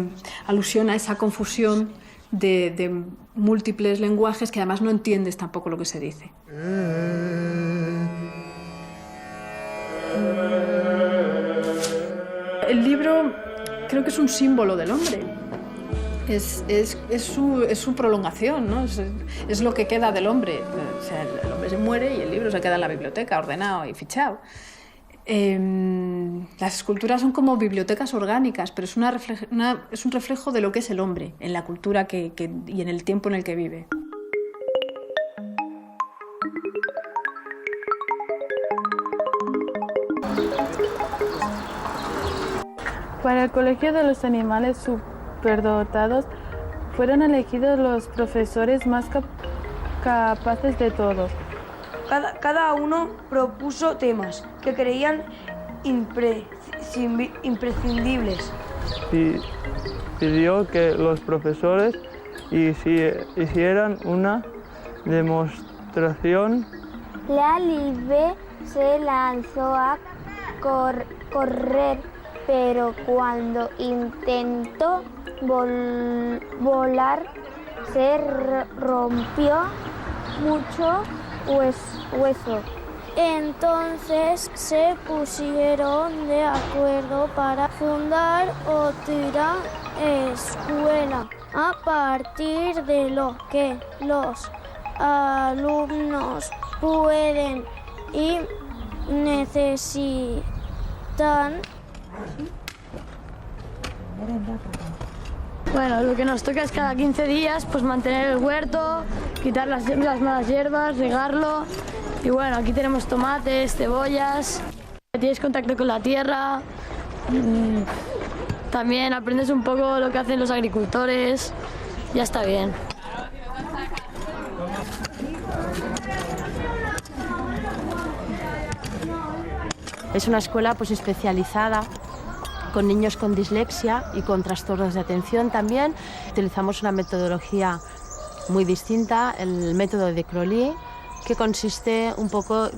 alusión a esa confusión de múltiples lenguajes que además no entiendes tampoco lo que se dice. El libro creo que es un símbolo del hombre. Es su prolongación, ¿no? Es lo que queda del hombre. O sea, el hombre se muere y el libro se queda en la biblioteca, ordenado y fichado. Las esculturas son como bibliotecas orgánicas, pero es un reflejo de lo que es el hombre en la cultura y en el tiempo en el que vive. Para el Colegio de los Animales Superdotados fueron elegidos los profesores más capaces de todos. Cada uno propuso temas que creían imprescindibles. Y pidió que los profesores hicieran una demostración. La Libe se lanzó a correr, pero cuando intentó volar se rompió mucho hueso. Entonces se pusieron de acuerdo para fundar otra escuela a partir de lo que los alumnos pueden y necesitan. Bueno, lo que nos toca es cada 15 días pues mantener el huerto, quitar las malas hierbas, regarlo. Y bueno, aquí tenemos tomates, cebollas, tienes contacto con la tierra, también aprendes un poco lo que hacen los agricultores, ya está bien. Es una escuela pues especializada con niños con dislexia y con trastornos de atención también. Utilizamos una metodología muy distinta, el método de Crowley, que consiste un poco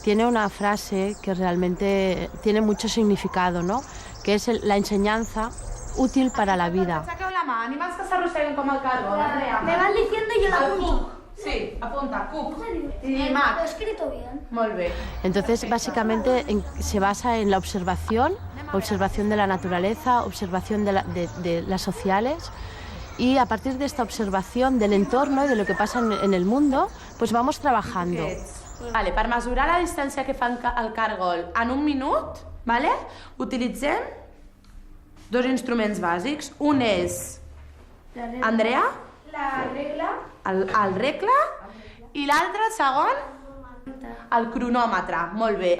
tiene una frase que realmente tiene mucho significado, ¿no? Que es la enseñanza útil para la vida. Saqueu la mà, animals que s'arrosseguen com el cargol, Andrea. Me van diciendo y yo la apunto. Sí, apunta, cuc. Y Mac. Lo he escrito bien. Molt bé. Entonces, básicamente se basa en la observación de la naturaleza, observación de las sociales, y a partir de esta observación del entorno y de lo que pasa en el mundo, pues vamos trabajando. Vale, per mesurar la distància que fa el cargol en un minut, vale, utilitzem dos instruments bàsics. Un és, Andrea? La regla. El regle, i l'altre, el segon, el cronòmetre. Molt bé.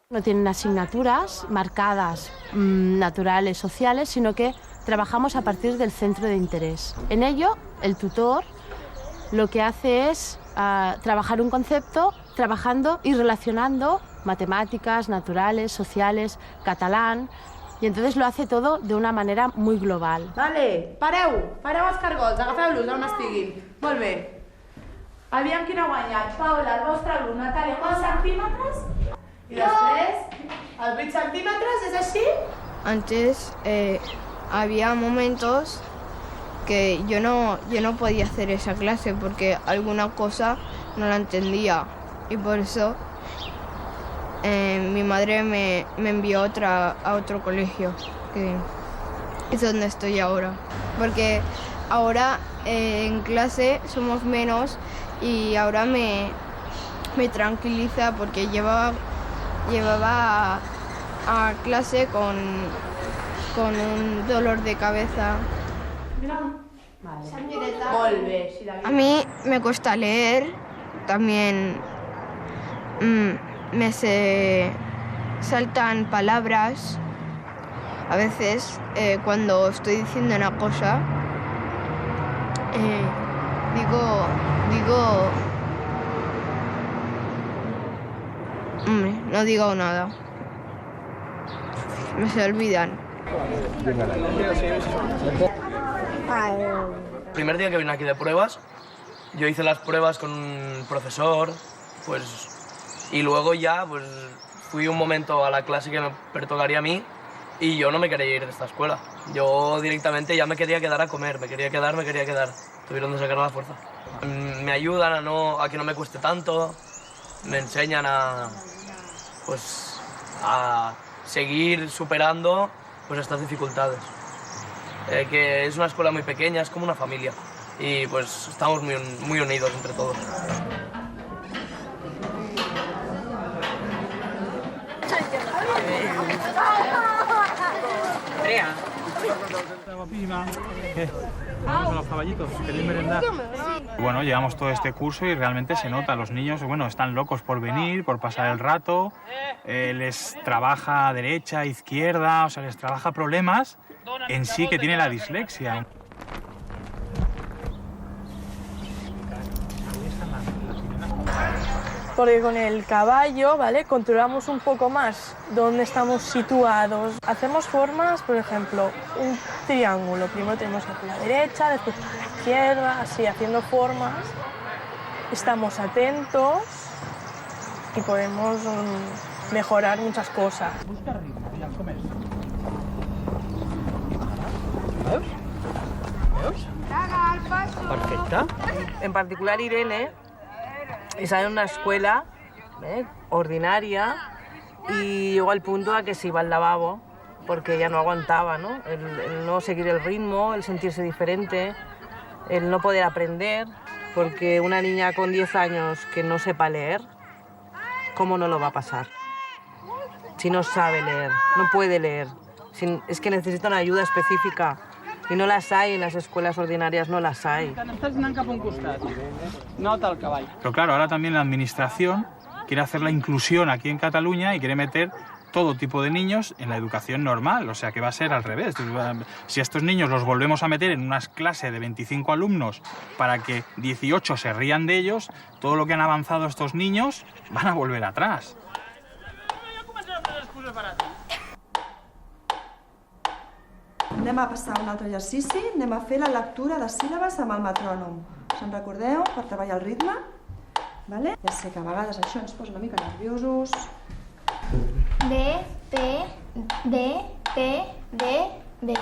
No tienen asignaturas marcadas, naturales, sociales, sino que trabajamos a partir del centro de interés. En ello, el tutor lo que hace es trabajar un concepto, trabajando y relacionando matemáticas, naturales, sociales, catalán, y entonces lo hace todo de una manera muy global. Vale, pareu els cargols, agafeu-los on estiguin. Molt bé. Aviam quin ha guanyat. Paula, el vostre alumne, Natàlia, quants centímetres? I després, els 8 centímetres, és així? Antes había momentos que yo no podía hacer esa clase porque alguna cosa no la entendía y por eso mi madre me envió a otro colegio, que es donde estoy ahora. Porque ahora en clase somos menos y ahora me me tranquiliza porque llevaba a clase con un dolor de cabeza. A mí me cuesta leer, también me se saltan palabras. A veces cuando estoy diciendo una cosa, no digo nada. Me se olvidan. El primer día que vine aquí de pruebas, yo hice las pruebas con un profesor, pues, y luego ya pues, fui un momento a la clase que me pertocaría a mí y yo no me quería ir de esta escuela. Yo directamente ya me quería quedar a comer, me quería quedar. Tuvieron que sacar la fuerza. Me ayudan a que no me cueste tanto, me enseñan a seguir superando pues, estas dificultades. Que es una escuela muy pequeña, es como una familia y pues estamos muy unidos entre todos. Vamos a los caballitos, ¿queréis merendar? Bueno, llevamos todo este curso y realmente se nota, los niños, bueno, están locos por venir, por pasar el rato, les trabaja derecha, izquierda, o sea, les trabaja problemas en sí que tiene la dislexia. Porque con el caballo, ¿vale? Controlamos un poco más dónde estamos situados. Hacemos formas, por ejemplo, un triángulo. Primero tenemos aquí la derecha, después la izquierda, así, haciendo formas. Estamos atentos y podemos mejorar muchas cosas. Busca ritmo, ya comes. ¿Veus? Perfecte. En particular Irene está en una escuela ordinaria y llegó al punto a que se iba al lavabo porque ella no aguantaba, ¿no? El no seguir el ritmo, el sentirse diferente, el no poder aprender, porque una niña con 10 años que no sepa leer, ¿cómo no lo va a pasar? Si no sabe leer, no puede leer, es que necesita una ayuda específica. Y no las hay en las escuelas ordinarias, no las hay. Estàs anant cap a un costat. Nota el cavall. Pero claro, ahora también la administración quiere hacer la inclusión aquí en Cataluña y quiere meter todo tipo de niños en la educación normal, o sea que va a ser al revés. Si a estos niños los volvemos a meter en unas clases de 25 alumnos para que 18 se rían de ellos, todo lo que han avanzado estos niños van a volver atrás. Anem a passar un altre exercici, anem a fer la lectura de síl·labes amb el metrònom. Us en recordeu? Per treballar el ritme. Vale? Ja sé que a vegades això ens posa una mica nerviosos. D, P, D, P, D, D.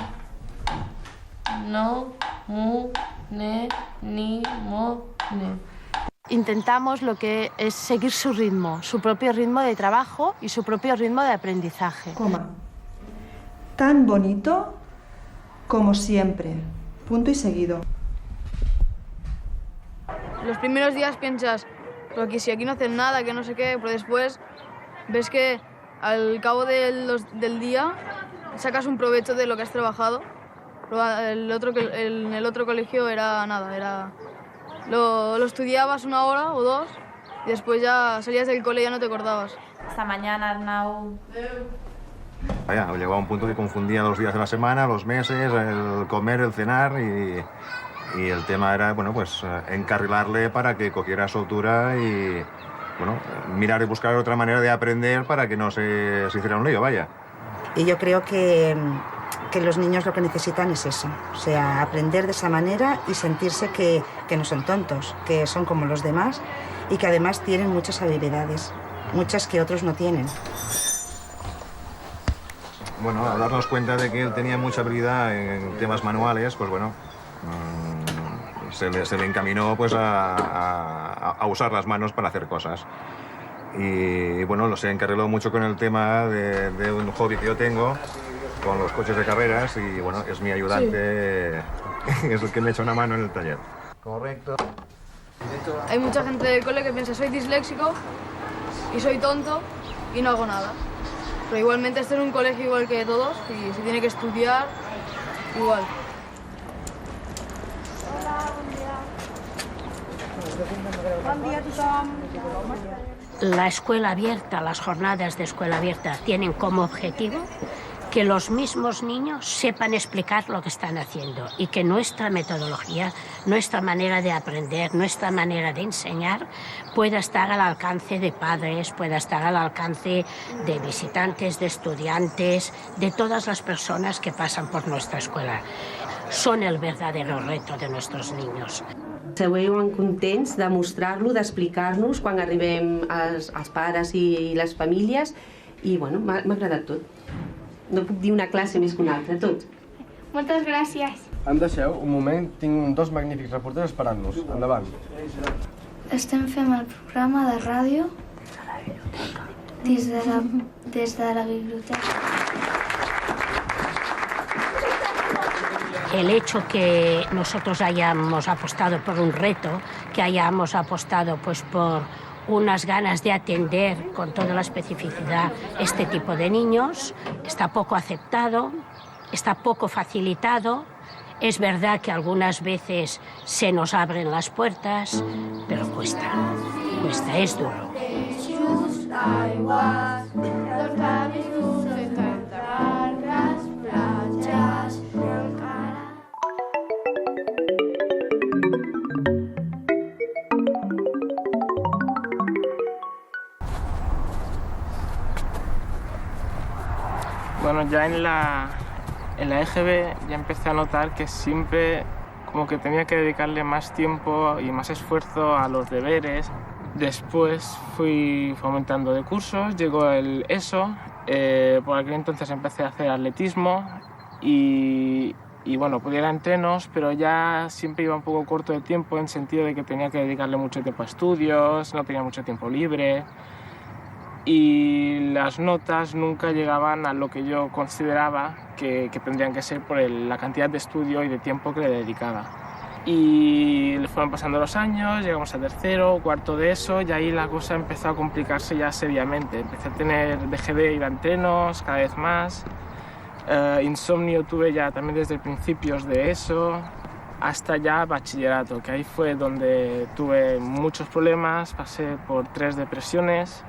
No, mu, ne, ni, mo, ne. Intentamos lo que es seguir su ritmo, su propio ritmo de trabajo y su propio ritmo de aprendizaje. Coma. Tan bonito como siempre. Punto y seguido. Los primeros días piensas, porque si aquí no hacen nada, que no sé qué, pero después ves que al cabo del día sacas un provecho de lo que has trabajado. En el otro colegio era nada, lo estudiabas una hora o dos y después ya salías del cole y ya no te acordabas. Hasta mañana, Arnau. Vaya, llegó a un punto que confundía los días de la semana, los meses, el comer, el cenar y el tema era, bueno, pues encarrilarle para que cogiera soltura y, bueno, mirar y buscar otra manera de aprender para que no se hiciera un lío, vaya. Y yo creo que los niños lo que necesitan es eso, o sea, aprender de esa manera y sentirse que no son tontos, que son como los demás y que además tienen muchas habilidades, muchas que otros no tienen. Bueno, al darnos cuenta de que él tenía mucha habilidad en temas manuales, pues bueno, se le encaminó pues a usar las manos para hacer cosas. Y bueno, se encarriló mucho con el tema de un hobby que yo tengo, con los coches de carreras, y bueno, es mi ayudante, sí. Es el que me echa una mano en el taller. Correcto. Hay mucha gente del cole que piensa soy disléxico y soy tonto y no hago nada. Pero igualmente esto es un colegio igual que todos y se tiene que estudiar igual. Buen día a tothom. La escuela abierta, las jornadas de escuela abierta tienen como objetivo que los mismos niños sepan explicar lo que están haciendo y que nuestra metodología, nuestra manera de aprender, nuestra manera de enseñar pueda estar al alcance de padres, pueda estar al alcance de visitantes, de estudiantes, de todas las personas que pasan por nuestra escuela. Son el verdadero reto de nuestros niños. Esteu contents de mostrar-lo, d'explicar-nos quan arribem als pares i les famílies i bueno, m'ha agradat tot. No puc dir una classe més que una altra, tot. Moltes gràcies. Em deixeu un moment, tinc dos magnífics reporters esperant-nos. Endavant. Estem fent el programa de ràdio des de la biblioteca. El hecho que nosotros hayamos apostado por un reto, que hayamos apostado pues por unas ganas de atender con toda la especificidad este tipo de niños, está poco aceptado, está poco facilitado. Es verdad que algunas veces se nos abren las puertas, pero cuesta, es duro. Bueno, ya en la EGB ya empecé a notar que siempre como que tenía que dedicarle más tiempo y más esfuerzo a los deberes. Después fui aumentando de cursos, llegó el ESO, por aquel entonces empecé a hacer atletismo y bueno, podía ir a entrenos, pero ya siempre iba un poco corto de tiempo en sentido de que tenía que dedicarle mucho tiempo a estudios, no tenía mucho tiempo libre. Y las notas nunca llegaban a lo que yo consideraba que tendrían que ser por la cantidad de estudio y de tiempo que le dedicaba. Y le fueron pasando los años, llegamos a tercero, cuarto de eso, y ahí la cosa empezó a complicarse ya seriamente. Dejé de ir a entrenos cada vez más, insomnio tuve ya también desde principios de eso, hasta ya bachillerato, que ahí fue donde tuve muchos problemas, pasé por 3 depresiones,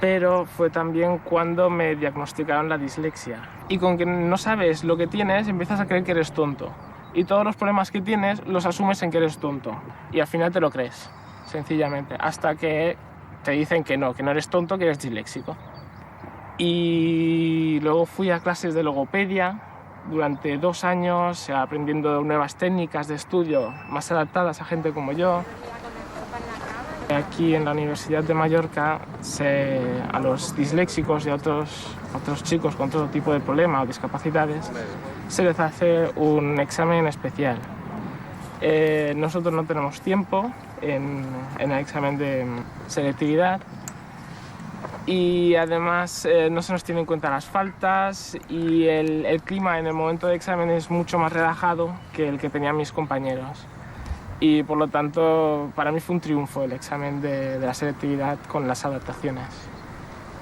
pero fue también cuando me diagnosticaron la dislexia. Y con que no sabes lo que tienes, empiezas a creer que eres tonto. Y todos los problemas que tienes los asumes en que eres tonto. Y al final te lo crees, sencillamente, hasta que te dicen que no eres tonto, que eres disléxico. Y luego fui a clases de logopedia durante 2 años, aprendiendo nuevas técnicas de estudio más adaptadas a gente como yo. Aquí en la Universidad de Mallorca a los disléxicos y a otros chicos con todo tipo de problemas o discapacidades se les hace un examen especial. Nosotros no tenemos tiempo en el examen de selectividad y además no se nos tienen en cuenta las faltas y el clima en el momento de examen es mucho más relajado que el que tenían mis compañeros. Y por lo tanto, para mí fue un triunfo el examen de la selectividad con las adaptaciones.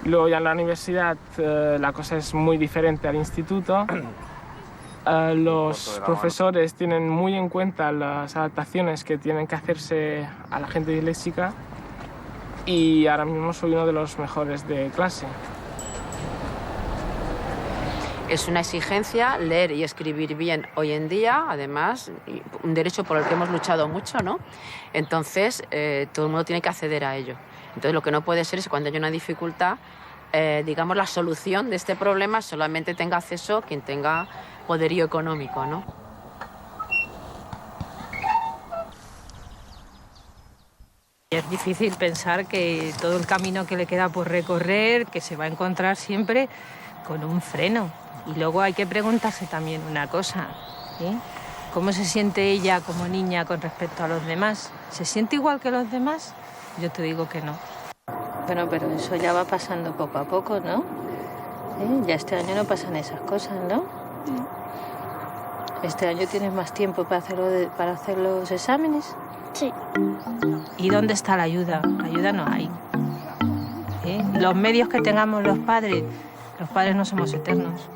Luego ya en la universidad la cosa es muy diferente al instituto. Los profesores tienen muy en cuenta las adaptaciones que tienen que hacerse a la gente disléxica y ahora mismo soy uno de los mejores de clase. Es una exigencia leer y escribir bien hoy en día, además, un derecho por el que hemos luchado mucho, ¿no? Entonces, todo el mundo tiene que acceder a ello. Entonces, lo que no puede ser es que cuando hay una dificultad, digamos, la solución de este problema solamente tenga acceso quien tenga poderío económico, ¿no? Es difícil pensar que todo el camino que le queda por recorrer, que se va a encontrar siempre con un freno. Y luego hay que preguntarse también una cosa, ¿sí? ¿Cómo se siente ella como niña con respecto a los demás? ¿Se siente igual que los demás? Yo te digo que no. Bueno, pero eso ya va pasando poco a poco, ¿no? Ya este año no pasan esas cosas, ¿no? ¿Este año tienes más tiempo para hacer los exámenes? Sí. ¿Y dónde está la ayuda? Ayuda no hay. Los medios que tengamos los padres no somos eternos.